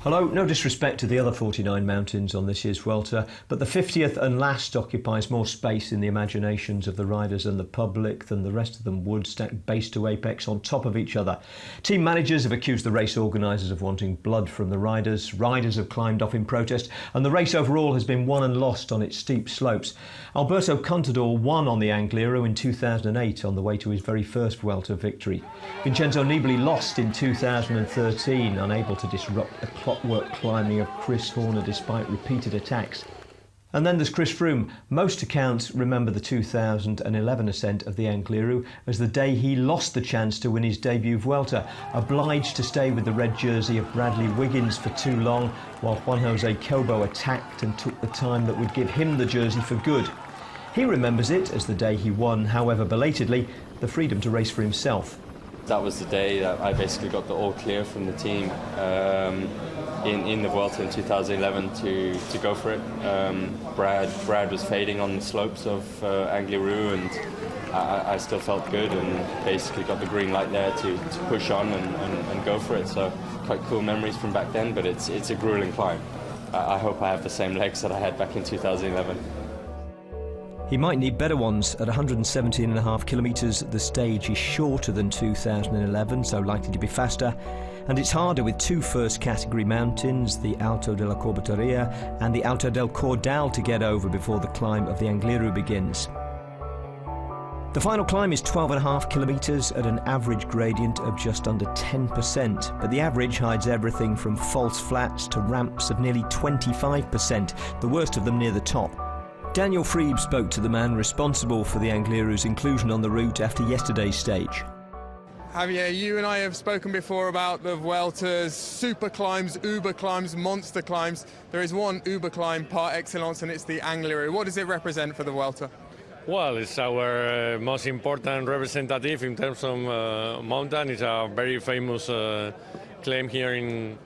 Hello, no disrespect to the other 49 mountains on this year's Vuelta, but the 50th and last occupies more space in the imaginations of the riders and the public than the rest of them would, stacked base to apex on top of each other. Team managers have accused the race organisers of wanting blood from the riders have climbed off in protest, and the race overall has been won and lost on its steep slopes. Alberto Contador won on the Angliru in 2008 on the way to his very first Vuelta victory. Vincenzo Nibali lost in 2013, unable to disrupt the clockwork climbing of Chris Horner despite repeated attacks. And then there's Chris Froome. Most accounts remember the 2011 ascent of the Angliru as the day he lost the chance to win his debut Vuelta, obliged to stay with the red jersey of Bradley Wiggins for too long, while Juan Cobo attacked and took the time that would give him the jersey for good. He remembers it as the day he won, however belatedly, the freedom to race for himself. That was the day that I basically got the all clear from the team in the Vuelta in 2011 to go for it. Brad was fading on the slopes of Angliru, and I still felt good and basically got the green light there to push on and go for it. So quite cool memories from back then, but it's a grueling climb. I hope I have the same legs that I had back in 2011. He might need better ones. At 117.5 kilometres, the stage is shorter than 2011, so likely to be faster. And it's harder with two first-category mountains, the Alto de la Coberteria and the Alto del Cordal, to get over before the climb of the Angliru begins. The final climb is 12.5 kilometres at an average gradient of just under 10%, but the average hides everything from false flats to ramps of nearly 25%, the worst of them near the top. Daniel Friebe spoke to the man responsible for the Angliru's inclusion on the route after yesterday's stage. Javier, you and I have spoken before about the Vuelta's super climbs, uber climbs, monster climbs. There is one uber climb par excellence, and it's the Angliru. What does it represent for the Vuelta? Well, it's our most important representative in terms of mountain. It's a very famous claim here in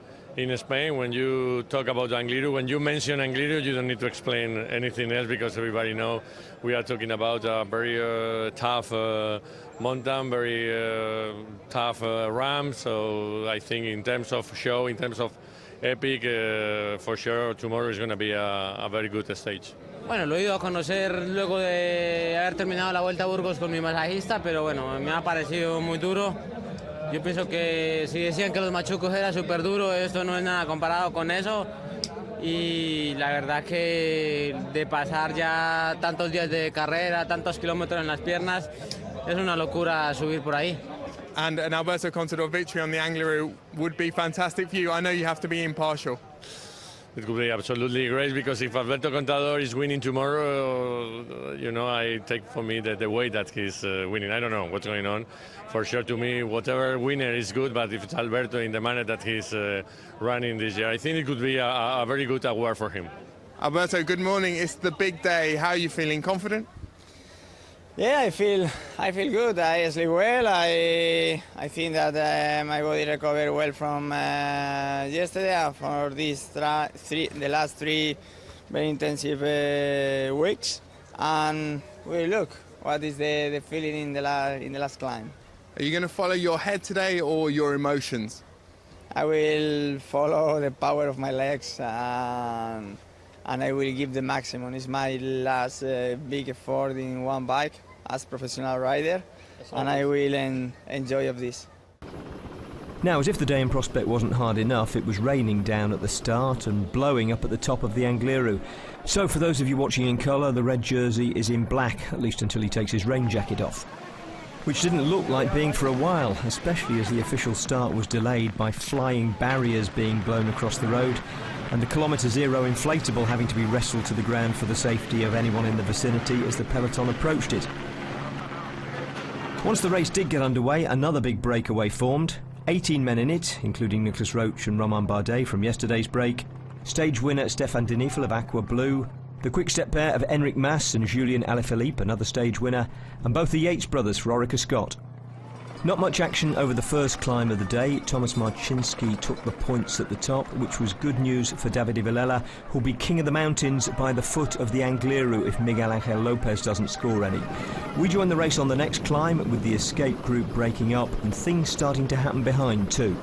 Spain. When you talk about Angliru, when you mention Angliru, you don't need to explain anything else because everybody knows we are talking about a very tough mountain, very tough ramp. So I think in terms of show, in terms of epic, for sure tomorrow is going to be a very good stage. Bueno, lo he ido a conocer luego de haber terminado la Vuelta a Burgos con mi masajista, pero bueno, me ha parecido muy duro. Yo pienso que si decían que los machucos era súper duro, esto no es nada comparado con eso. Y la verdad que de pasar ya tantos días de carrera, tantos kilómetros en las piernas, es una locura subir por ahí. And an Alberto Contador victory on the Angliru would be fantastic for you. I know you have to be impartial. It could be absolutely great because if Alberto Contador is winning tomorrow, you know, I take for me the way that he's winning. I don't know what's going on. For sure, to me, whatever winner is good, but if it's Alberto in the manner that he's running this year, I think it could be a very good award for him. Alberto, good morning. It's the big day. How are you feeling? Confident? Yeah, I feel good. I sleep well. I think that my body recovered well from yesterday for the last three very intensive weeks. And we look what is the feeling in the last climb. Are you going to follow your head today or your emotions? I will follow the power of my legs and I will give the maximum. It's my last big effort in one bike as professional rider, and I will enjoy of this. Now, as if the day in prospect wasn't hard enough, it was raining down at the start and blowing up at the top of the Angliru. So for those of you watching in colour, the red jersey is in black, at least until he takes his rain jacket off. Which didn't look like being for a while, especially as the official start was delayed by flying barriers being blown across the road and the kilometre zero inflatable having to be wrestled to the ground for the safety of anyone in the vicinity as the peloton approached it. Once the race did get underway, another big breakaway formed. 18 men in it, including Nicolas Roche and Romain Bardet from yesterday's break. Stage winner Stéphane Deneufel of Aqua Blue. The quick-step pair of Enric Mas and Julien Alaphilippe, another stage winner. And both the Yates brothers for Orica Scott. Not much action over the first climb of the day. Thomas Marcinski took the points at the top, which was good news for Davide Villela, who'll be king of the mountains by the foot of the Angliru if Miguel Angel Lopez doesn't score any. We join the race on the next climb with the escape group breaking up and things starting to happen behind too.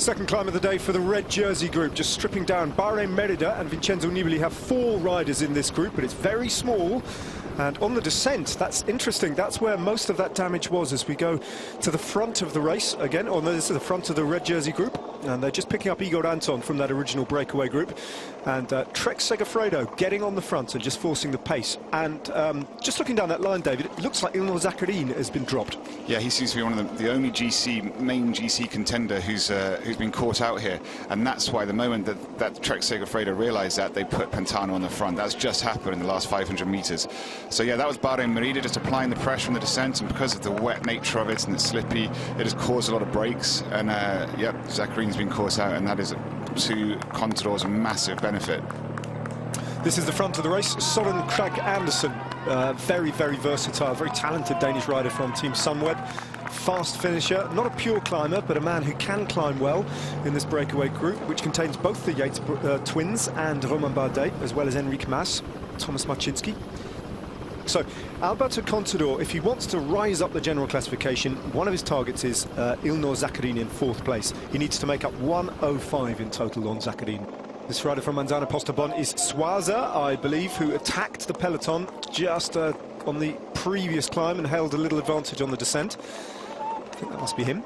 Second climb of the day for the red jersey group, just stripping down. Bahrain Merida and Vincenzo Nibali have 4 riders in this group, but it's very small. And on the descent, that's interesting. That's where most of that damage was as we go to the front of the race again. Oh, no, this is the front of the red jersey group. And they're just picking up Igor Anton from that original breakaway group. And Trek Segafredo getting on the front and just forcing the pace. And just looking down that line, David, it looks like Ilnur Zakarin has been dropped. Yeah, he seems to be one of the only main GC contender who's been caught out here. And that's why the moment that Trek Segafredo realised that, they put Pantano on the front. That's just happened in the last 500 metres. So yeah, that was Bahrain Merida just applying the pressure on the descent, and because of the wet nature of it and it's slippy, it has caused a lot of breaks. And yeah, Zakarin's been caught out, and that is to Contador's massive benefit. This is the front of the race. Søren Kragh Andersen, very, very versatile, very talented Danish rider from Team Sunweb. Fast finisher, not a pure climber, but a man who can climb well in this breakaway group, which contains both the Yates twins and Romain Bardet, as well as Enric Mas, Thomas Marcinski. So, Alberto Contador, if he wants to rise up the general classification, one of his targets is Ilnur Zakarin in 4th place. He needs to make up 1:05 in total on Zakarin. This rider from Manzana Postobon is Swaza, I believe, who attacked the peloton just on the previous climb and held a little advantage on the descent. I think that must be him.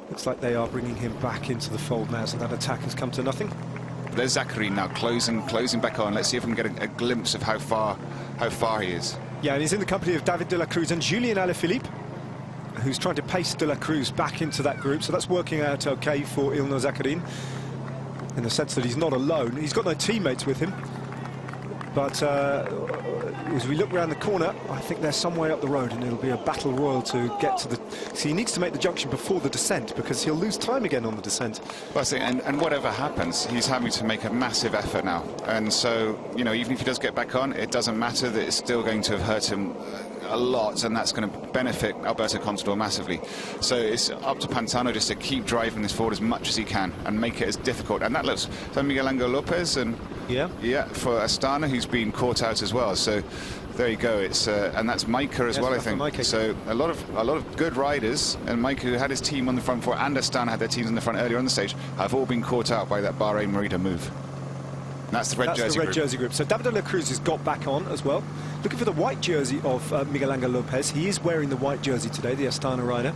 Looks like they are bringing him back into the fold now, so that attack has come to nothing. There's Zakarin now closing back on. Let's see if we can get a glimpse of how far he is. Yeah, and he's in the company of David de la Cruz and Julien Alaphilippe, who's trying to pace de la Cruz back into that group. So that's working out okay for Ilnur Zakarin, in the sense that he's not alone. He's got no teammates with him. But as we look around the corner, I think they're some way up the road, and it'll be a battle royal to get to the... See, he needs to make the junction before the descent, because he'll lose time again on the descent. Well, see, and whatever happens, he's having to make a massive effort now. And so, you know, even if he does get back on, it doesn't matter, that it's still going to have hurt him a lot, and that's going to benefit Alberto Contador massively. So it's up to Pantano just to keep driving this forward as much as he can and make it as difficult. And that looks for Miguel Angel Lopez and yeah, for Astana, who's been caught out as well. So there you go. It's and that's Micah as well, I think. So a lot of good riders, and Micah, who had his team on the front before, and Astana had their teams on the front earlier on the stage, have all been caught out by that Bahrain Merida move. And that's the red jersey group. So David de la Cruz has got back on as well. Looking for the white jersey of Miguel Angel Lopez. He is wearing the white jersey today, the Astana rider.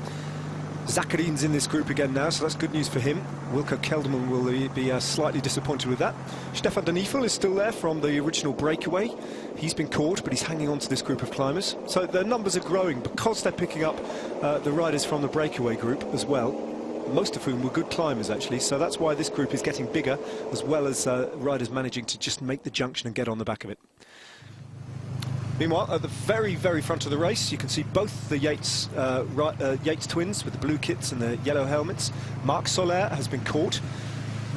Zakarin's in this group again now, so that's good news for him. Wilco Kelderman will be slightly disappointed with that. Stefan de Neefel is still there from the original breakaway. He's been caught, but he's hanging on to this group of climbers. So their numbers are growing because they're picking up the riders from the breakaway group as well, most of whom were good climbers, actually. So that's why this group is getting bigger, as well as riders managing to just make the junction and get on the back of it. Meanwhile, at the very, very front of the race, you can see both the Yates twins with the blue kits and the yellow helmets. Marc Soler has been caught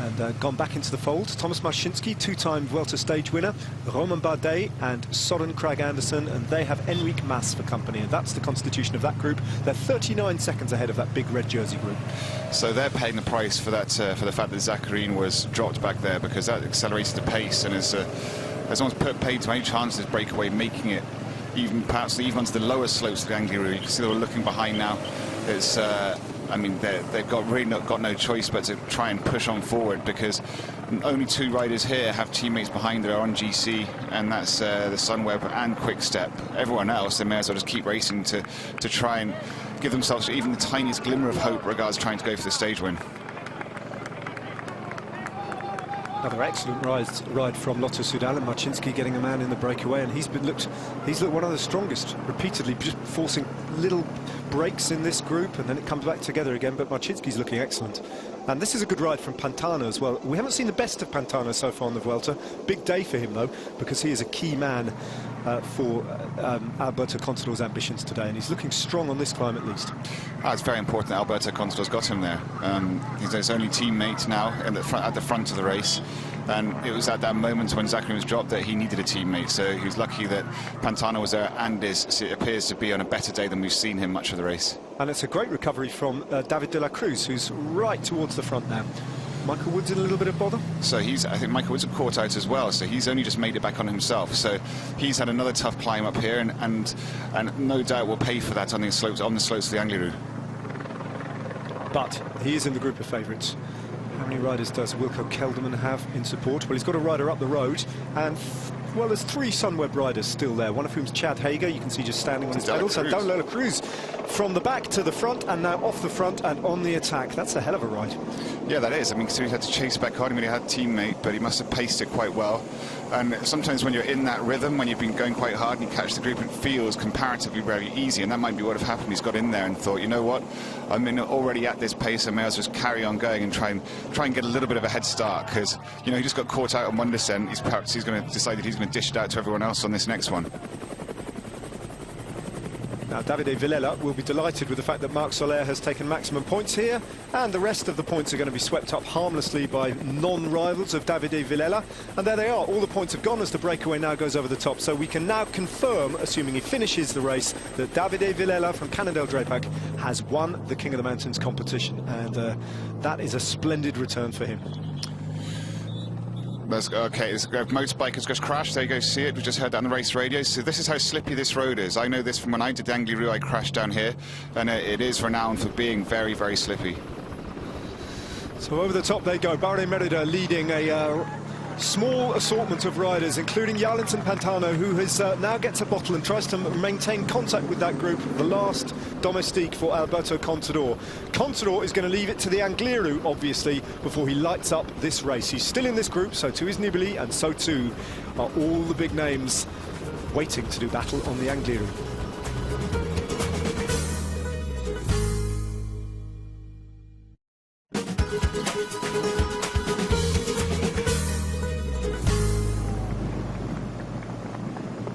and gone back into the fold. Thomas Marcinski, 2-time Vuelta stage winner. Romain Bardet and Søren Kragh Andersen, and they have Enric Mas for company, and that's the constitution of that group. They're 39 seconds ahead of that big red jersey group. So they're paying the price for that, for the fact that Zakarin was dropped back there, because that accelerated the pace and has almost paid to any chances breakaway, making it perhaps even onto the lower slopes of the Angliru. You can see they're looking behind now. It's, I mean, they've really got no choice but to try and push on forward, because only 2 riders here have teammates behind that are on GC, and that's the Sunweb and Quick-Step. Everyone else, they may as well just keep racing to try and give themselves even the tiniest glimmer of hope regards trying to go for the stage win. Another excellent ride from Lotto Soudal, and Marcinski getting a man in the breakaway, and he's looked one of the strongest, repeatedly just forcing little breaks in this group, and then it comes back together again. But Marcinski's looking excellent, and this is a good ride from Pantano as well. We haven't seen the best of Pantano so far on the Vuelta. Big day for him though, because he is a key man for Alberto Contador's ambitions today, and he's looking strong on this climb at least. It's very important that Alberto Contador's got him there. He's his only teammate now at the front of the race, and it was at that moment when Zakarin was dropped that he needed a teammate, so he was lucky that Pantano was there, and it appears to be on a better day than we've seen him much of the race. And it's a great recovery from David de la Cruz, who's right towards the front now. Michael Wood's in a little bit of bother. So I think Michael Wood's caught out as well, so he's only just made it back on himself. So he's had another tough climb up here, and no doubt will pay for that on the slopes of the Angliru. But he is in the group of favourites. How many riders does Wilco Kelderman have in support? Well, he's got a rider up the road, and well, there's 3 Sunweb riders still there, one of whom's Chad Hager, you can see just standing on his pedals, and down Lola Cruz from the back to the front, and now off the front and on the attack. That's a hell of a ride. Yeah, that is. I mean, so he had to chase back on him when he had a teammate, but he must have paced it quite well. And sometimes when you're in that rhythm, when you've been going quite hard and you catch the group, it feels comparatively very easy, and that might be what have happened. He's got in there and thought, you know what, I'm already at this pace, I may as well just carry on going and try and get a little bit of a head start, because, you know, he just got caught out on one descent. He's going to decide that he's going to dish it out to everyone else on this next one. Now, Davide Villela will be delighted with the fact that Marc Soler has taken maximum points here, and the rest of the points are going to be swept up harmlessly by non-rivals of Davide Villela. And there they are. All the points have gone as the breakaway now goes over the top. So we can now confirm, assuming he finishes the race, that Davide Villela from Canadel Drapac has won the King of the Mountains competition. And that is a splendid return for him. Okay, this motorbike has just crashed. There you go, see it. We just heard that on the race radio. So this is how slippy this road is. I know this from when I did Angliru. I crashed down here, and it is renowned for being very, very slippy. So over the top they go. Bahrain Merida leading a small assortment of riders, including Jarlinson Pantano, who has now gets a bottle and tries to maintain contact with that group. The last domestique for Alberto Contador. Contador is going to leave it to the Angliru, obviously, before he lights up this race. He's still in this group, so too is Nibali, and so too are all the big names waiting to do battle on the Angliru.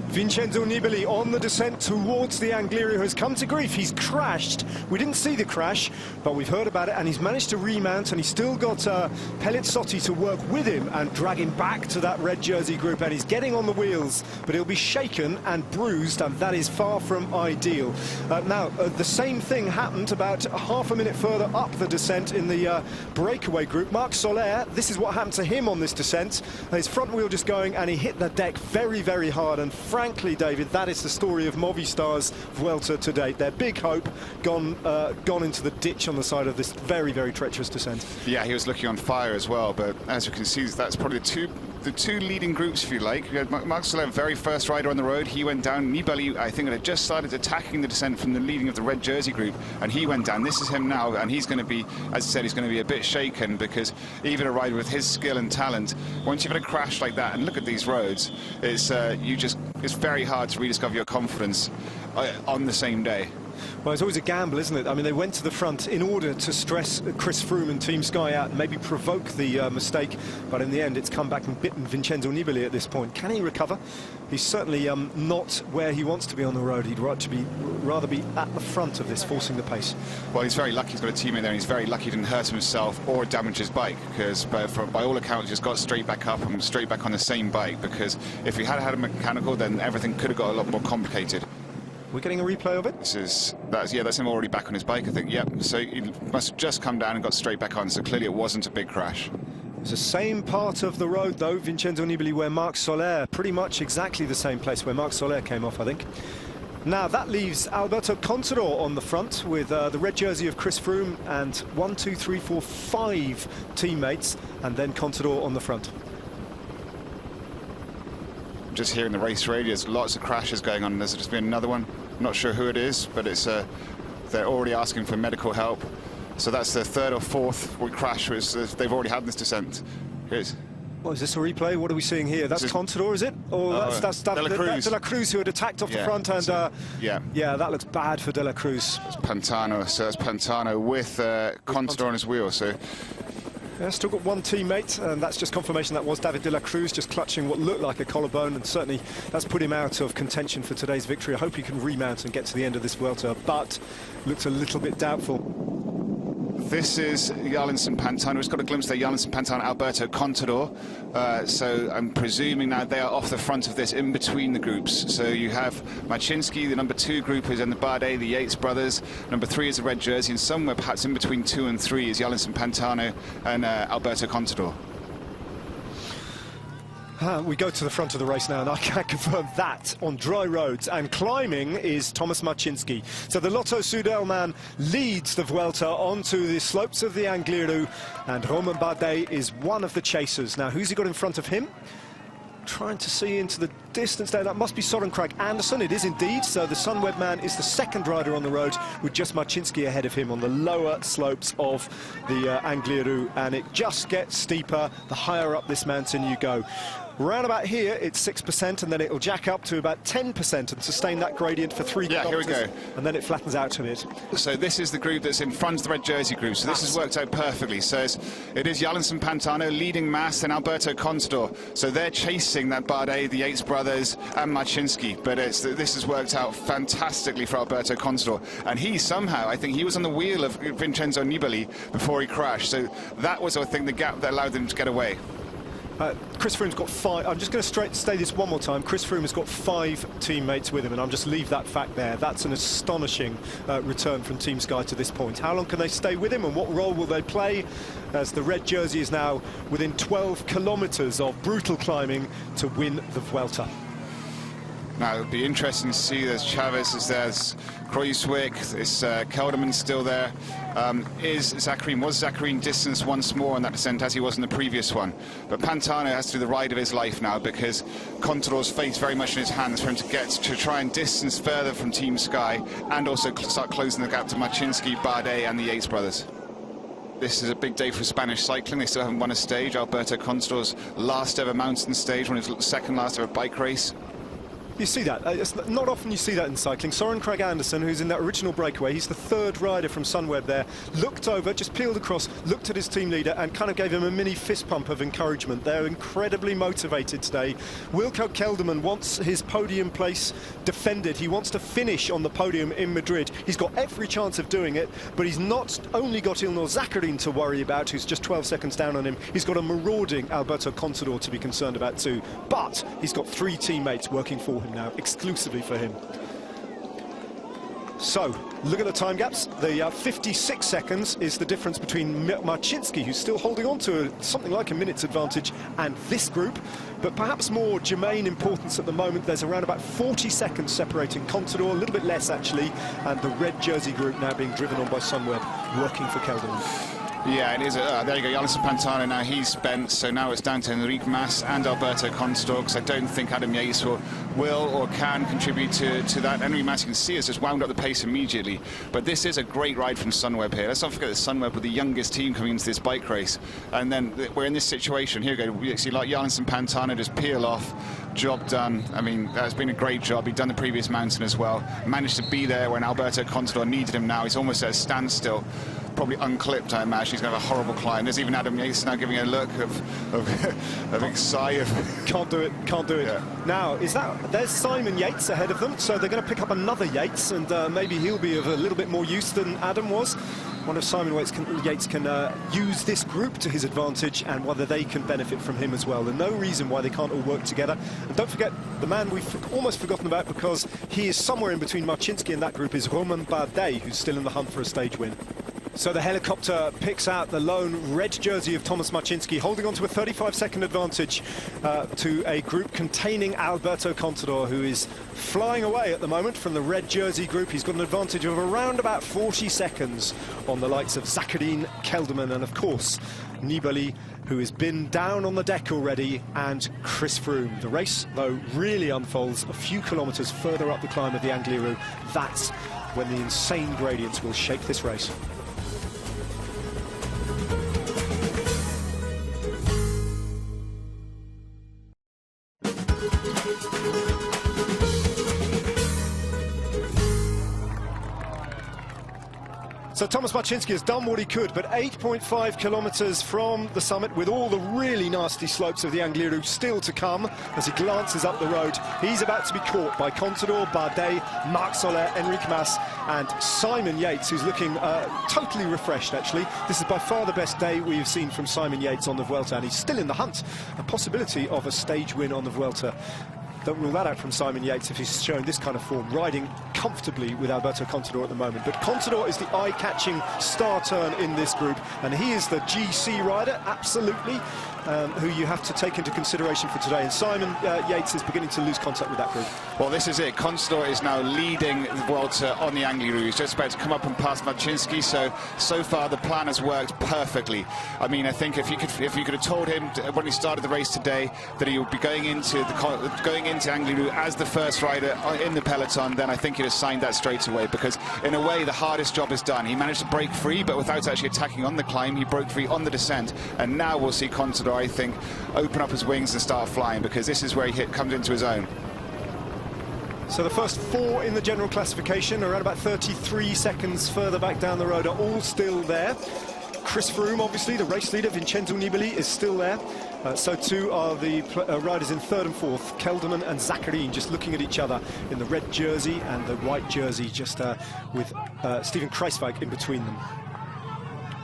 Vincenzo Nibali on the descent towards the Angliru has come to grief. He's crashed. We didn't see the crash, but we've heard about it, and he's managed to remount, and he's still got Pelizzotti to work with him and drag him back to that red jersey group, and he's getting on the wheels, but he'll be shaken and bruised, and that is far from ideal. Now, the same thing happened about half a minute further up the descent in the breakaway group. Marc Soler, this is what happened to him on this descent. His front wheel just going, and he hit the deck very, very hard, and frankly, David, that is the story of Movistar's Vuelta to date. Their big hope gone into the ditch on the side of this very, very treacherous descent. Yeah, he was looking on fire as well, but as you can see, that's probably the two leading groups, if you like. We had Marc Soler, very first rider on the road. He went down. Nibali, I think, had just started attacking the descent from the leading of the red jersey group, and he went down. This is him now, and he's going to be, as I said, he's going to be a bit shaken, because even a rider with his skill and talent, once you've had a crash like that, and look at these roads, it's very hard to rediscover your confidence on the same day. Well, it's always a gamble, isn't it? I mean, they went to the front in order to stress Chris Froome and Team Sky out and maybe provoke the mistake, but in the end it's come back and bitten Vincenzo Nibali at this point. Can he recover? He's certainly not where he wants to be on the road. He'd rather be at the front of this, forcing the pace. Well, he's very lucky he's got a teammate there, and he's very lucky he didn't hurt himself or damage his bike, because by all accounts he just got straight back up and straight back on the same bike, because if he had had a mechanical, then everything could have got a lot more complicated. We're getting a replay of it? That's him already back on his bike, I think. Yep, so he must have just come down and got straight back on, so clearly it wasn't a big crash. It's the same part of the road, though, Vincenzo Nibali, where Marc Soler, pretty much exactly the same place where Marc Soler came off, I think. Now, that leaves Alberto Contador on the front with the red jersey of Chris Froome and 1, 2, 3, 4, 5 teammates, and then Contador on the front. Just hearing the race radio, there's lots of crashes going on. There's just been another one. Not sure who it is, but it's they're already asking for medical help. So that's the third or fourth crash they've already had this descent. Here's. Well, is this a replay? What are we seeing here? That's Contador, is it? Or that's De La Cruz, who had attacked off the front, and yeah, that looks bad for De La Cruz. It's Pantano, so it's Pantano with Contador on his wheel. So. Yeah, still got one teammate, and that's just confirmation that was David De La Cruz, just clutching what looked like a collarbone, and certainly that's put him out of contention for today's victory. I hope he can remount and get to the end of this Vuelta, but looks a little bit doubtful. This is Jarlinson Pantano. We've got a glimpse there. Jarlinson Pantano, Alberto Contador. So I'm presuming now they are off the front of this, in between the groups. So you have Machinsky, the number 2 group is in the Bardet, the Yates brothers. Number 3 is the red jersey, and somewhere perhaps in between 2 and 3 is Jarlinson Pantano and Alberto Contador. We go to the front of the race now, and I can confirm that on dry roads. And climbing is Tomasz Marcinski. So the Lotto Soudal man leads the Vuelta onto the slopes of the Angliru, and Romain Bardet is one of the chasers. Now, who's he got in front of him? Trying to see into the distance there. That must be Søren Kragh Andersen. It is indeed. So the Sunweb man is the second rider on the road, with just Marcinski ahead of him on the lower slopes of the Angliru, and it just gets steeper the higher up this mountain you go. Round about here, it's 6%, and then it'll jack up to about 10% and sustain that gradient for 3 kilometers. Here we go. And then it flattens out a bit. So this is the group that's in front of the red jersey group. So this has worked out perfectly. So it is Yalinson Pantano leading Mas and Alberto Contador. So they're chasing that Bardet, the Yates brothers, and Marcinski. But this has worked out fantastically for Alberto Contador. And he somehow, I think he was on the wheel of Vincenzo Nibali before he crashed. So that was, I think, the gap that allowed them to get away. Chris Froome's got 5. I'm just going to say this one more time. Chris Froome has got 5 teammates with him, and I'll just leave that fact there. That's an astonishing return from Team Sky to this point. How long can they stay with him, and what role will they play, as the red jersey is now within 12 kilometres of brutal climbing to win the Vuelta? Now, it'll be interesting to see. There's Chavez, there's Kruijswijk, is Kelderman still there? Was Zakarin distanced once more on that descent as he was in the previous one? But Pantano has to do the ride of his life now, because Contador's fate's very much in his hands for him to try and distance further from Team Sky, and also start closing the gap to Marcinski, Bardet and the Yates brothers. This is a big day for Spanish cycling. They still haven't won a stage. Alberto Contador's last ever mountain stage, his second last ever bike race. You see that. It's not often you see that in cycling. Søren Kragh Andersen, who's in that original breakaway, he's the third rider from Sunweb there, looked over, just peeled across, looked at his team leader and kind of gave him a mini fist pump of encouragement. They're incredibly motivated today. Wilco Kelderman wants his podium place defended. He wants to finish on the podium in Madrid. He's got every chance of doing it, but he's not only got Ilnur Zakarin to worry about, who's just 12 seconds down on him. He's got a marauding Alberto Contador to be concerned about too. But he's got 3 teammates working for him now, exclusively for him. So, look at the time gaps. The 56 seconds is the difference between Marcinski, who's still holding on to something like a minute's advantage, and this group. But perhaps more germane importance at the moment, there's around about 40 seconds separating Contador, a little bit less actually, and the red jersey group now being driven on by Sunweb, working for Kelderman. Yeah, it is. There you go, Yalinson Pantano, now he's spent, so now it's down to Enric Mas and Alberto Contador, because I don't think Adam Yates will or can contribute to that. Enric Mas, you can see, has just wound up the pace immediately. But this is a great ride from Sunweb here. Let's not forget that Sunweb were the youngest team coming into this bike race. And then we're in this situation. Here we go. We see like Yalinson Pantano just peel off. Job done. I mean, that's been a great job. He'd done the previous mountain as well. Managed to be there when Alberto Contador needed him now. He's almost at a standstill. Probably unclipped, I imagine. He's going to have a horrible climb. There's even Adam Yates now giving a look of a sigh of... Can't do it, can't do it. Yeah. Now, there's Simon Yates ahead of them, so they're going to pick up another Yates, and maybe he'll be of a little bit more use than Adam was. One of Simon Yates can use this group to his advantage, and whether they can benefit from him as well. There's no reason why they can't all work together. And don't forget, the man we've almost forgotten about, because he is somewhere in between Marcinski and that group, is Romain Bardet, who's still in the hunt for a stage win. So the helicopter picks out the lone red jersey of Tomasz Marcinski, holding on to a 35-second advantage to a group containing Alberto Contador, who is flying away at the moment from the red jersey group. He's got an advantage of around about 40 seconds on the likes of Zakarin, Kelderman, and of course Nibali, who has been down on the deck already, and Chris Froome. The race, though, really unfolds a few kilometres further up the climb of the Angliru. That's when the insane gradients will shape this race. So Tomasz Marcinski has done what he could, but 8.5 kilometres from the summit, with all the really nasty slopes of the Angliru still to come. As he glances up the road, he's about to be caught by Contador, Bardet, Marc Soler, Enric Mas and Simon Yates, who's looking totally refreshed, actually. This is by far the best day we've seen from Simon Yates on the Vuelta, and he's still in the hunt. A possibility of a stage win on the Vuelta Don't rule that out from Simon Yates if he's showing this kind of form, riding comfortably with Alberto Contador at the moment. But Contador is the eye-catching star turn in this group, and he is the GC rider, absolutely, who you have to take into consideration for today. And Simon Yates is beginning to lose contact with that group. Well, this is it. Contador is now leading the Vuelta on the angliru. He's just about to come up and pass Marcinski, so far the plan has worked perfectly. I mean, I think if you could have told him when he started the race today that he would be going into angliru as the first rider in the peloton, then I think he'd have signed that straight away, because in a way the hardest job is done. He managed to break free, but without actually attacking on the climb. He broke free on the descent, and now we'll see Contador, I think, open up his wings and start flying, because this is where he comes into his own. So the first 4 in the general classification, around about 33 seconds further back down the road, are all still there. Chris Froome, obviously, the race leader, Vincenzo Nibali, is still there. So too are the riders in 3rd and 4th, Kelderman and Zakharin, just looking at each other in the red jersey and the white jersey, just with Steven Kruijswijk in between them.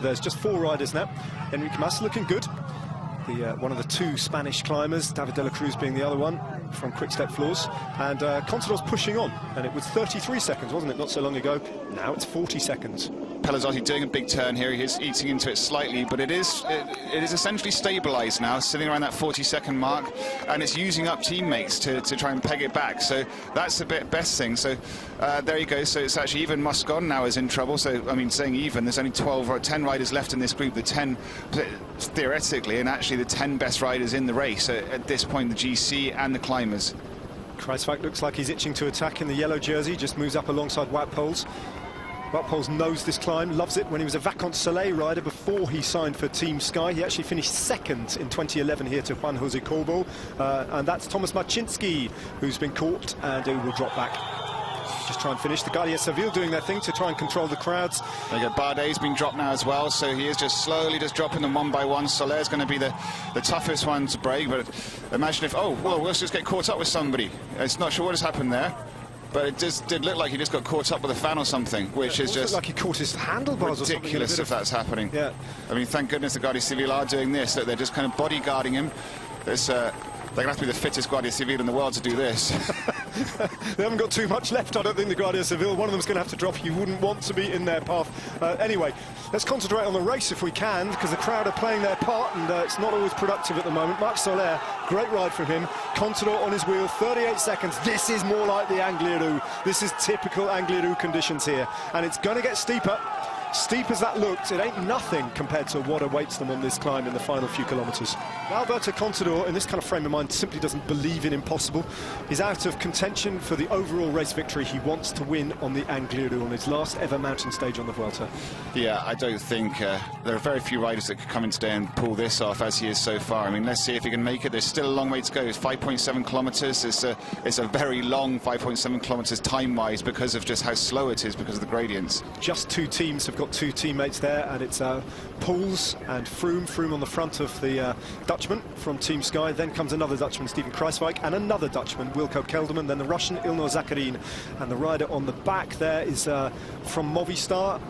There's just 4 riders now. Enrique Mas looking good. One of the 2 Spanish climbers, David de la Cruz being the other one, from Quick Step Floors. And Contador's pushing on, and it was 33 seconds, wasn't it, not so long ago? Now it's 40 seconds. Pelazzotti doing a big turn here. He is eating into it slightly, but it is essentially stabilised now, sitting around that 40-second mark, and it's using up teammates to try and peg it back. So that's the best thing. So there you go. So it's actually even Moscon now is in trouble. So I mean, saying even, there's only 12 or 10 riders left in this group. The 10 theoretically, and actually the 10 best riders in the race at this point, the GC and the climbers. Kruijswijk looks like he's itching to attack in the yellow jersey, just moves up alongside Wout Poels. Wout Poels knows this climb, loves it. When he was a Vacances Soleil rider before he signed for Team Sky, he actually finished 2nd in 2011 here to Juan Jose Cobo. And that's Thomas Marcinski, who's been caught and who will drop back. Just try and finish. The Guardia Civil doing their thing to try and control the crowds. There you go. Bardet's been dropped now as well, so he is just slowly just dropping them one by one. Soler's going to be the toughest one to break, but imagine if, oh, well, we'll just get caught up with somebody. It's not sure what has happened there, but it just did look like he just got caught up with a fan or something, which is just like he caught his handlebars ridiculous if that's happening. Yeah. I mean, thank goodness the Guardia Civil are doing this, that they're just kind of bodyguarding him. They're going to have to be the fittest Guardia Civil in the world to do this. They haven't got too much left, I don't think, the Guardia Civil. One of them's going to have to drop. You wouldn't want to be in their path. Anyway, let's concentrate on the race if we can, because the crowd are playing their part, and it's not always productive at the moment. Marc Soler, great ride from him. Contador on his wheel, 38 seconds. This is more like the Angliru. This is typical Angliru conditions here, and it's going to get steeper. Steep as that looks, it ain't nothing compared to what awaits them on this climb in the final few kilometres. Alberto Contador, in this kind of frame of mind, simply doesn't believe in impossible. He's out of contention for the overall race victory. He wants to win on the Angliru, on his last ever mountain stage on the Vuelta. Yeah, I don't think there are very few riders that could come in today and pull this off as he is so far. I mean, let's see if he can make it. There's still a long way to go. It's 5.7 kilometres. It's a very long 5.7 kilometres time-wise, because of just how slow it is, because of the gradients. Just 2 teams have got 2 teammates there, and it's Poels and Froome on the front of the Dutchman from Team Sky. Then comes another Dutchman, Steven Kruijswijk, and another Dutchman, Wilco Kelderman. Then the Russian Ilnur Zakharin, and the rider on the back there is from Movistar.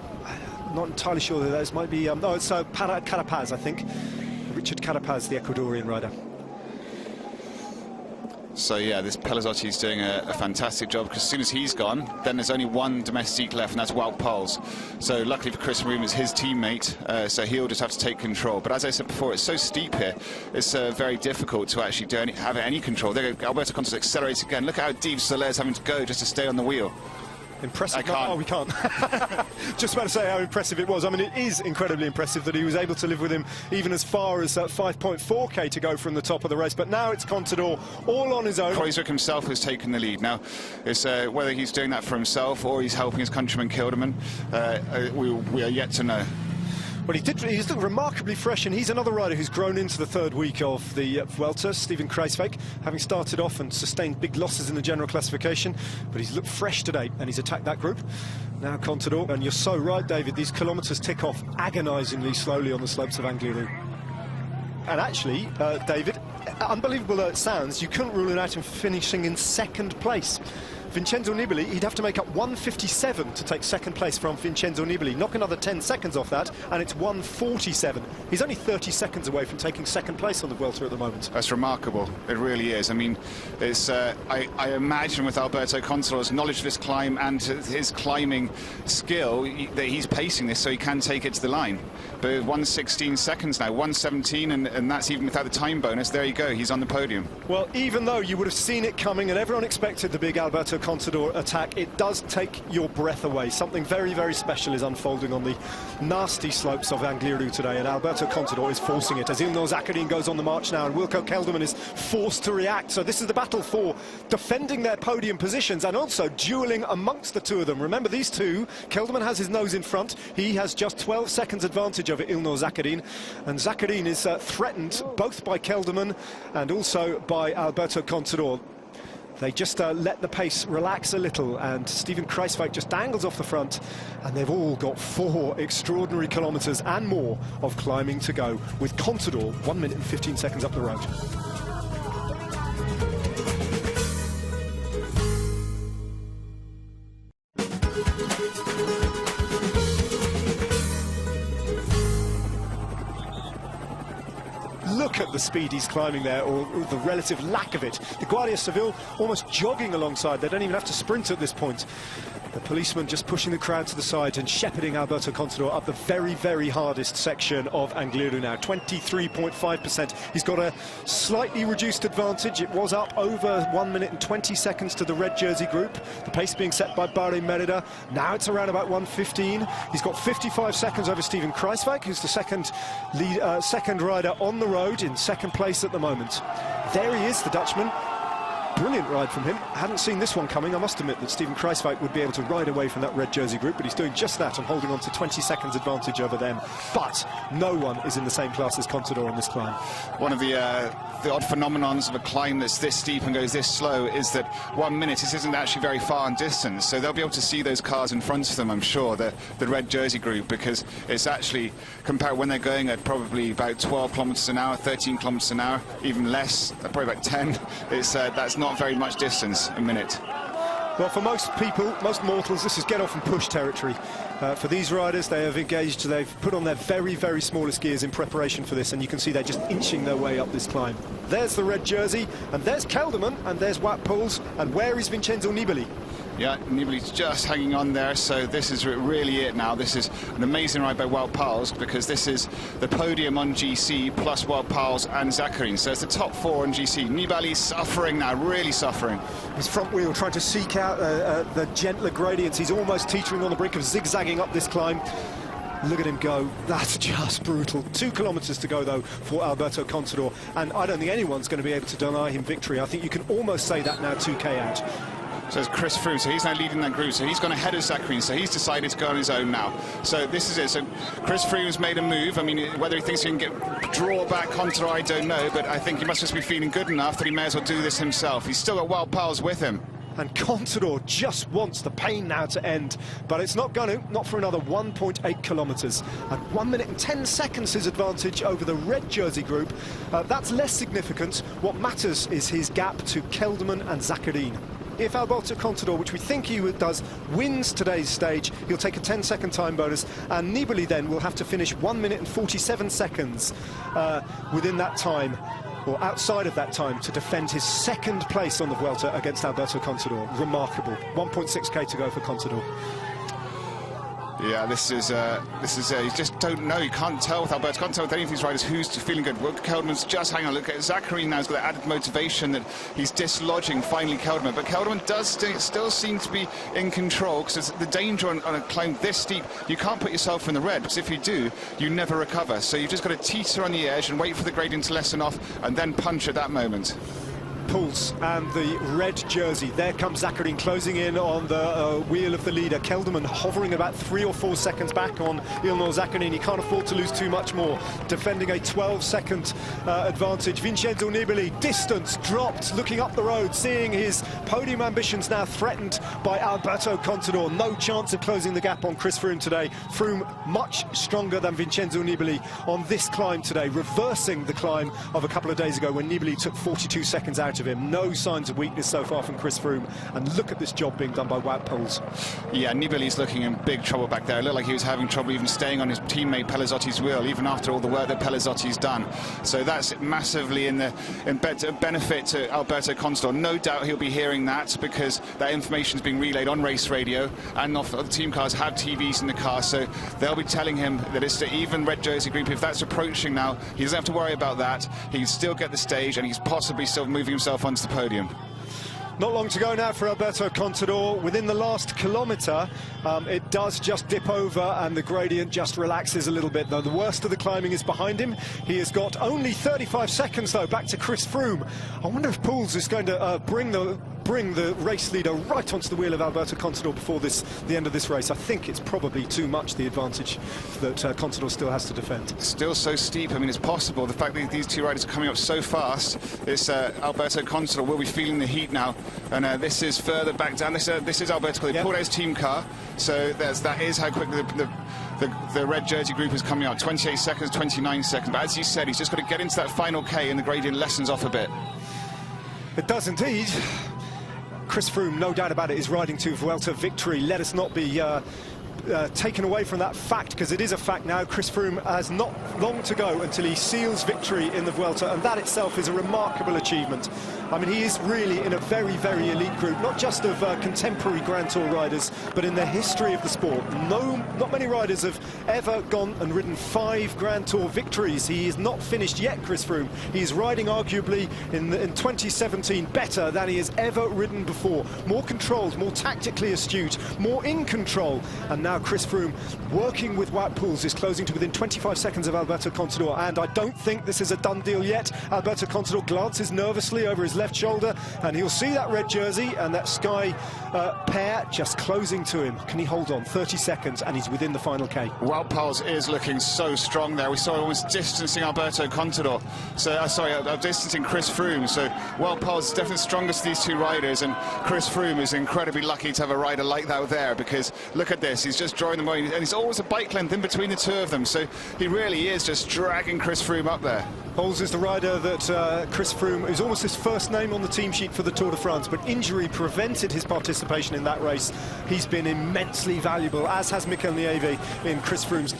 Not entirely sure who that is. Might be no, it's Carapaz, I think. Richard Carapaz, the Ecuadorian rider. So yeah, this Pelazzotti is doing a fantastic job, because as soon as he's gone, then there's only one domestique left, and that's Wout Poels. So luckily for Chris Froome, it's his teammate, so he'll just have to take control. But as I said before, it's so steep here, it's very difficult to actually have any control. There go, Alberto Contador accelerates again. Look at how deep Soler's having to go just to stay on the wheel. Impressive. I can't. Oh, we can't. Just about to say how impressive it was. I mean, it is incredibly impressive that he was able to live with him even as far as 5.4k to go from the top of the race. But now it's Contador all on his own. Kruijswijk himself has taken the lead. Now, it's whether he's doing that for himself or he's helping his countryman Kelderman, we are yet to know. But he's looked remarkably fresh, and he's another rider who's grown into the 3rd week of the Vuelta, Steven Kruijswijk, having started off and sustained big losses in the general classification, but he's looked fresh today, and he's attacked that group. Now Contador, and you're so right, David, these kilometres tick off agonisingly slowly on the slopes of Angliru. And actually, David, unbelievable though it sounds, you couldn't rule it out in finishing in 2nd place. Vincenzo Nibali, he'd have to make up 1:57 to take second place from Vincenzo Nibali. Knock another 10 seconds off that, and it's 1:47. He's only 30 seconds away from taking second place on the Vuelta at the moment. That's remarkable. It really is. I mean, it's, I imagine with Alberto Contador's knowledge of this climb and his climbing skill, that he's pacing this so he can take it to the line. But 1:16 seconds now, 1:17, and that's even without the time bonus. There you go, he's on the podium. Well, even though you would have seen it coming and everyone expected the big Alberto Contador attack, it does take your breath away. Something very, very special is unfolding on the nasty slopes of Angliru today, and Alberto Contador is forcing it as Ilnur Zakarin goes on the march now, and Wilco Kelderman is forced to react. So this is the battle for defending their podium positions and also duelling amongst the two of them. Remember, these two, Kelderman has his nose in front. He has just 12 seconds advantage over Ilnur Zakarin, and Zakarin is threatened both by Kelderman and also by Alberto Contador. They just let the pace relax a little, and Steven Kruijswijk just dangles off the front, and they've all got 4 extraordinary kilometres and more of climbing to go, with Contador 1 minute and 15 seconds up the road. Look at the speed he's climbing there, or the relative lack of it. The Guardia Civil almost jogging alongside. They don't even have to sprint at this point. The policeman just pushing the crowd to the side and shepherding Alberto Contador up the very, very hardest section of Angliru now. 23.5%. He's got a slightly reduced advantage. It was up over 1 minute and 20 seconds to the red jersey group. The pace being set by Bare Merida. Now it's around about 1:15. He's got 55 seconds over Steven Kruijswijk, who's the second rider on the road, in second place at the moment. There he is, the Dutchman. Brilliant ride from him. Hadn't seen this one coming. I must admit that Steven Kruijswijk would be able to ride away from that red jersey group, but he's doing just that and holding on to 20 seconds advantage over them. But no one is in the same class as Contador on this climb. One of the odd phenomenons of a climb that's this steep and goes this slow is that 1 minute, this isn't actually very far in distance, so they'll be able to see those cars in front of them, I'm sure, the red jersey group, because it's actually, compared when they're going at probably about 12 kilometers an hour, 13 kilometers an hour, even less, probably about 10, it's, that's not very much distance, a minute. Well, for most people, most mortals, this is get off and push territory. For these riders, they have engaged, they've put on their very, very smallest gears in preparation for this, and you can see they're just inching their way up this climb. There's the red jersey, and there's Kelderman, and there's Wout Poels, and where is Vincenzo Nibali? Yeah, Nibali's just hanging on there, so this is really it now. This is an amazing ride by Wout Poels, because this is the podium on GC plus Wout Poels and Zakarin, so it's the top 4 on GC. Nibali's suffering now, really suffering. His front wheel trying to seek out the gentler gradients. He's almost teetering on the brink of zigzagging up this climb. Look at him go. That's just brutal. 2 kilometers to go, though, for Alberto Contador, and I don't think anyone's going to be able to deny him victory. I think you can almost say that now, 2K out. So it's Chris Froome, so he's now leading that group, so he's gone ahead of Zakarin, so he's decided to go on his own now. So this is it, so Chris Froome's made a move. I mean, whether he thinks he can draw back Contador, I don't know, but I think he must just be feeling good enough that he may as well do this himself. He's still got Wout Poels with him. And Contador just wants the pain now to end, but it's not going to, not for another 1.8 kilometers. And 1 minute and 10 seconds his advantage over the red jersey group. That's less significant. What matters is his gap to Kelderman and Zakarin. If Alberto Contador, which we think he does, wins today's stage, he'll take a 10-second time bonus, and Nibali then will have to finish 1 minute and 47 seconds within that time, or outside of that time, to defend his second place on the Vuelta against Alberto Contador. Remarkable. 1.6k to go for Contador. Yeah, this is you just don't know. You can't tell with Alberto Contador, with any of these riders, who's feeling good. Well, Kelderman's just hanging on. Look at Zakarin now, has got that added motivation that he's dislodging finally Kelderman. But Kelderman does still seem to be in control, because the danger on a climb this steep, you can't put yourself in the red, because if you do, you never recover. So you've just got to teeter on the edge and wait for the gradient to lessen off, and then punch at that moment. Poels and the red jersey. There comes Zakarin closing in on the wheel of the leader. Kelderman hovering about 3 or 4 seconds back on Ilnur Zakarin. He can't afford to lose too much more. Defending a 12-second advantage. Vincenzo Nibali, distance dropped, looking up the road, seeing his podium ambitions now threatened by Alberto Contador. No chance of closing the gap on Chris Froome today. Froome much stronger than Vincenzo Nibali on this climb today, reversing the climb of a couple of days ago when Nibali took 42 seconds out of him. No signs of weakness so far from Chris Froome. And look at this job being done by Wout Poels. Yeah, Nibali's looking in big trouble back there. It looked like he was having trouble even staying on his teammate Pellizzotti's wheel, even after all the work that Pellizzotti's done. So that's massively in benefit to Alberto Contador. No doubt he'll be hearing that, because that information is being relayed on race radio, and the team cars have TVs in the car, so they'll be telling him that it's the even red jersey group. If that's approaching now, he doesn't have to worry about that. He can still get the stage, and he's possibly still moving himself onto the podium. Not long to go now for Alberto Contador. Within the last kilometre, it does just dip over and the gradient just relaxes a little bit, though the worst of the climbing is behind him. He has got only 35 seconds, though, back to Chris Froome. I wonder if Poels is going to bring the race leader right onto the wheel of Alberto Contador before the end of this race. I think it's probably too much, the advantage that Contador still has to defend. Still so steep. I mean, it's possible. The fact that these two riders are coming up so fast, this Alberto Contador will be feeling the heat now. And this is further back down. This is Alberto. They pulled out his team car. So that is how quickly the red jersey group is coming out. 28 seconds, 29 seconds. But as you said, he's just got to get into that final K and the gradient lessens off a bit. It does indeed. Chris Froome, no doubt about it, is riding to Vuelta victory. Let us not be taken away from that fact, because it is a fact now. Chris Froome has not long to go until he seals victory in the Vuelta, and that itself is a remarkable achievement. I mean, he is really in a very, very elite group, not just of contemporary Grand Tour riders, but in the history of the sport. Not many riders have ever gone and ridden 5 Grand Tour victories. He is not finished yet, Chris Froome. He's riding arguably in 2017 better than he has ever ridden before. More controlled, more tactically astute, more in control. And now Chris Froome, working with Wout Poels, is closing to within 25 seconds of Alberto Contador. And I don't think this is a done deal yet. Alberto Contador glances nervously over his left shoulder, and he'll see that red jersey and that Sky pair just closing to him. Can he hold on? 30 seconds, and he's within the final K. Wout Poels is looking so strong there. We saw him almost distancing Alberto Contador. So, distancing Chris Froome. So Wout Poels is definitely the strongest of these two riders, and Chris Froome is incredibly lucky to have a rider like that there, because look at this. He's just drawing them away, and he's always a bike length in between the two of them. So he really is just dragging Chris Froome up there. Poels is the rider that Chris Froome, who's almost his first name on the team sheet for the Tour de France, but injury prevented his participation in that race. He's been immensely valuable, as has Mikel Nieve in Chris Froome's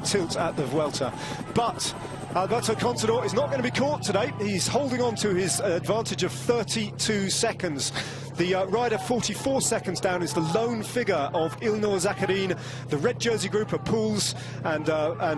tilt at the Vuelta. But Alberto Contador is not going to be caught today. He's holding on to his advantage of 32 seconds. The rider 44 seconds down is the lone figure of Ilnur Zakarin. The red jersey group are Poels and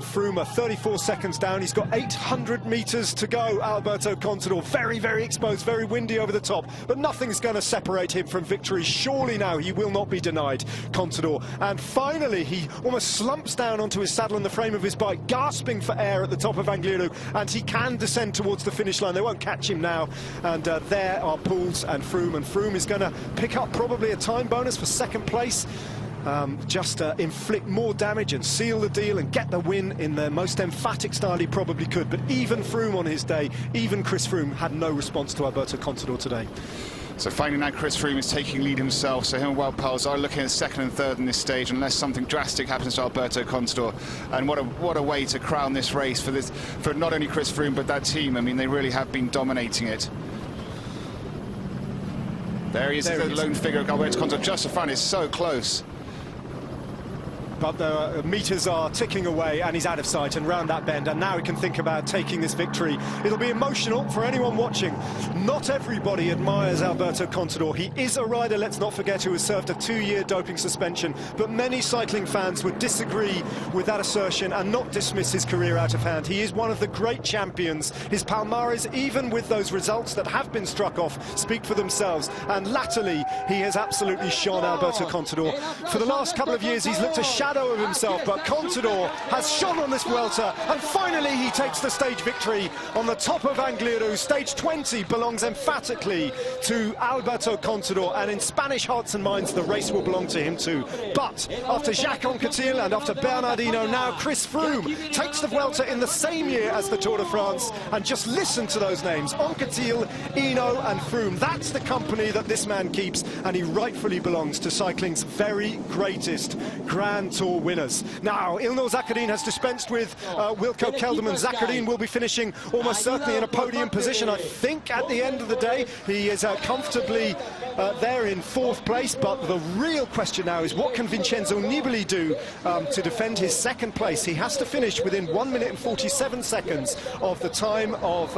Froome are 34 seconds down. He's got 800 metres to go, Alberto Contador. Very, very exposed, very windy over the top, but nothing's going to separate him from victory. Surely now he will not be denied, Contador. And finally, he almost slumps down onto his saddle and the frame of his bike, gasping for air at the top of angliru, and he can descend towards the finish line. They won't catch him now. And there are Poels and Froome is going to pick up probably a time bonus for second place. Just inflict more damage and seal the deal and get the win in the most emphatic style he probably could. But even Froome on his day, even Chris Froome, had no response to Alberto Contador today. So finally now Chris Froome is taking lead himself, so him and Wout Poels are looking at second and third in this stage unless something drastic happens to Alberto Contador. And what a way to crown this race for not only Chris Froome but that team. I mean, they really have been dominating it. There he is, the lone figure of Alberto Contador. Just a front, is so close. But the meters are ticking away and he's out of sight and round that bend, and now he can think about taking this victory. It'll be emotional for anyone watching. Not everybody admires Alberto Contador. He is a rider, let's not forget, who has served a 2-year doping suspension, but many cycling fans would disagree with that assertion and not dismiss his career out of hand. He is one of the great champions. His palmares, even with those results that have been struck off, speak for themselves, and latterly he has absolutely shone, Alberto Contador. For the last couple of years he's looked a shadow of himself, but Contador has shone on this Vuelta, and finally he takes the stage victory on the top of Angliru. Stage 20 belongs emphatically to Alberto Contador, and in Spanish hearts and minds the race will belong to him too. But after Jacques Anquetil and after Bernardino, now Chris Froome takes the Vuelta in the same year as the Tour de France, and just listen to those names: Anquetil, Hinault and Froome. That's the company that this man keeps, and he rightfully belongs to cycling's very greatest Grand Tour winners. Now, Ilnur Zakarin has dispensed with Wilco Kelderman. Zakarin will be finishing almost certainly in a podium position, I think, at the end of the day. He is comfortably there in 4th place, but the real question now is what can Vincenzo Nibali do to defend his 2nd place? He has to finish within 1 minute and 47 seconds of the time of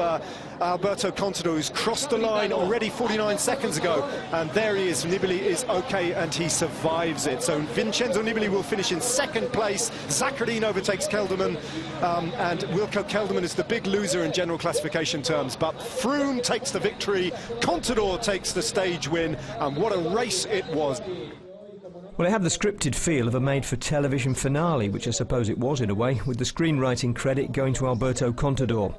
Alberto Contador, who's crossed the line already 49 seconds ago, and there he is. Nibali is okay, and he survives it. So Vincenzo Nibali will finish in 2nd place. Zakarin overtakes Kelderman, and Wilco Kelderman is the big loser in general classification terms, but Froome takes the victory, Contador takes the stage win, and what a race it was. Well, it had the scripted feel of a made-for-television finale, which I suppose it was in a way, with the screenwriting credit going to Alberto Contador.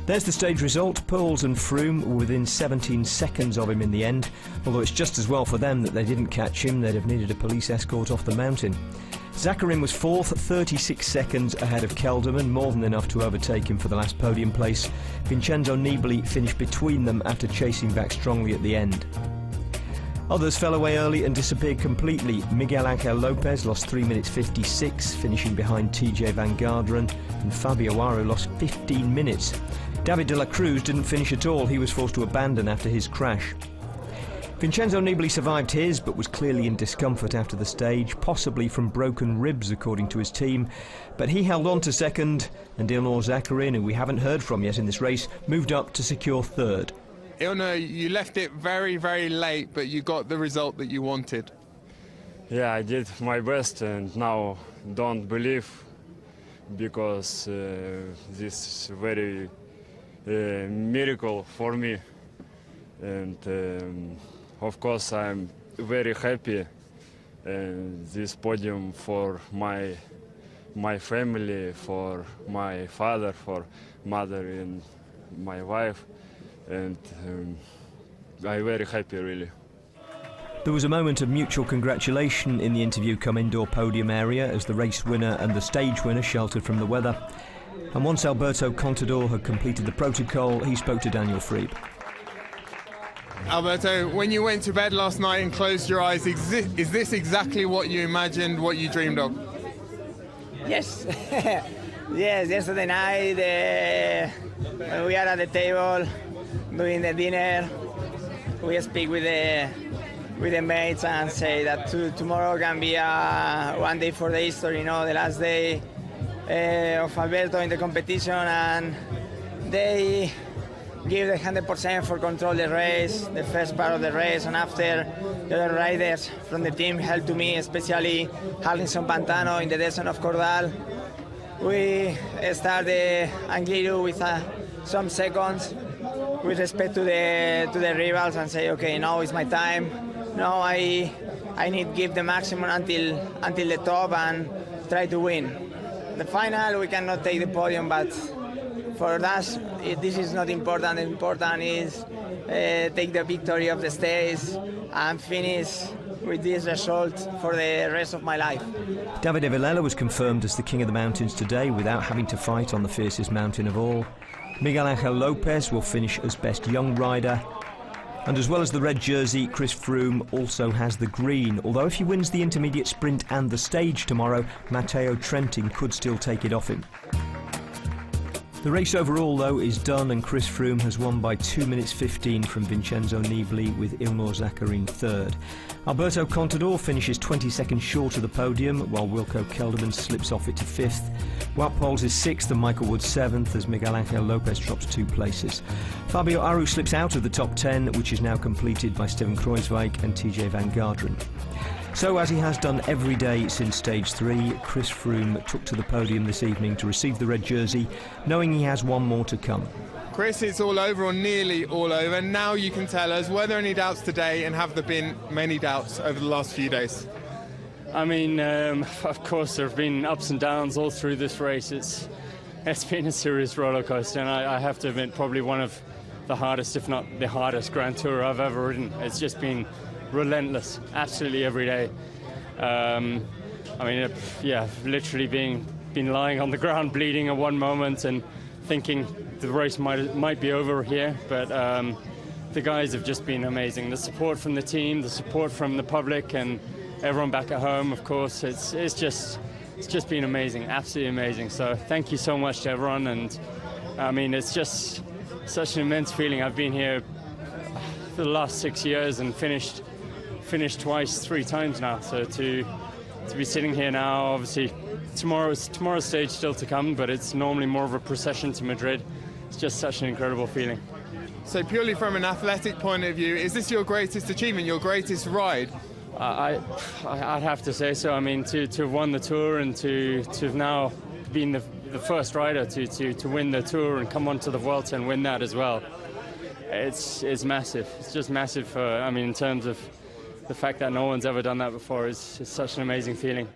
There's the stage result. Poels and Froome were within 17 seconds of him in the end, although it's just as well for them that they didn't catch him. They'd have needed a police escort off the mountain. Zakarin was 4th, 36 seconds ahead of Kelderman, more than enough to overtake him for the last podium place. Vincenzo Nibali finished between them after chasing back strongly at the end. Others fell away early and disappeared completely. Miguel Angel Lopez lost 3 minutes 56, finishing behind TJ Van Garderen, and Fabio Aru lost 15 minutes. David de la Cruz didn't finish at all. He was forced to abandon after his crash. Vincenzo Nibali survived his, but was clearly in discomfort after the stage, possibly from broken ribs according to his team. But he held on to 2nd, and Ilnur Zakarin, who we haven't heard from yet in this race, moved up to secure 3rd. Ilnur, you left it very, very late, but you got the result that you wanted. Yeah, I did my best, and now don't believe, because this is very miracle for me, and of course I'm very happy, and this podium for my family, for my father, for mother and my wife, and I'm very happy, really. There was a moment of mutual congratulation in the interview come indoor podium area as the race winner and the stage winner sheltered from the weather. And once Alberto Contador had completed the protocol, he spoke to Daniel Friebe. Alberto, when you went to bed last night and closed your eyes, is this exactly what you imagined, what you dreamed of? Yes. Yes, yesterday night when we are at the table doing the dinner, we speak with the mates and say that tomorrow can be one day for the history, you know, the last day of Alberto in the competition, and they give the 100% for control the race, the first part of the race, and after the other riders from the team helped to me, especially Harlinson Pantano in the descent of Cordal. We start the angliru with some seconds with respect to the rivals and say, okay, now is my time. Now I need to give the maximum until the top and try to win. The final, we cannot take the podium, but for us, this is not important. The important is take the victory of the stage and finish with this result for the rest of my life. Davide Villela was confirmed as the king of the mountains today without having to fight on the fiercest mountain of all. Miguel Angel Lopez will finish as best young rider. And as well as the red jersey, Chris Froome also has the green, although if he wins the intermediate sprint and the stage tomorrow, Matteo Trentin could still take it off him. The race overall, though, is done, and Chris Froome has won by 2 minutes 15 from Vincenzo Nibali, with Ilnur Zakarin 3rd. Alberto Contador finishes 20 seconds short of the podium, while Wilco Kelderman slips off it to 5th. Wout Poels is 6th and Michael Wood 7th, as Miguel Angel Lopez drops 2 places. Fabio Aru slips out of the top 10, which is now completed by Steven Kruijswijk and TJ Van Garderen. So, as he has done every day since stage 3, Chris Froome took to the podium this evening to receive the red jersey, knowing he has one more to come. Chris, it's all over, or nearly all over. Now you can tell us, were there any doubts today, and have there been many doubts over the last few days? I mean, of course, there have been ups and downs all through this race. It's been a serious roller coaster, and I have to admit, probably one of the hardest, if not the hardest, Grand Tour I've ever ridden. It's just been relentless, absolutely every day. I mean, yeah, literally been lying on the ground, bleeding at one moment, and thinking the race might be over here. But the guys have just been amazing. The support from the team, the support from the public, and everyone back at home, of course. It's just been amazing, absolutely amazing. So thank you so much to everyone, and I mean, it's just such an immense feeling. I've been here for the last 6 years and finished twice, 3 times now. So to be sitting here now, obviously tomorrow's stage still to come, but it's normally more of a procession to Madrid. It's just such an incredible feeling. So purely from an athletic point of view, is this your greatest achievement, your greatest ride? I'd have to say so. I mean, to have won the Tour and to have now been the first rider to win the Tour and come onto the Vuelta and win that as well, it's massive. It's just massive for, I mean, in terms of the fact that no one's ever done that before, it's such an amazing feeling.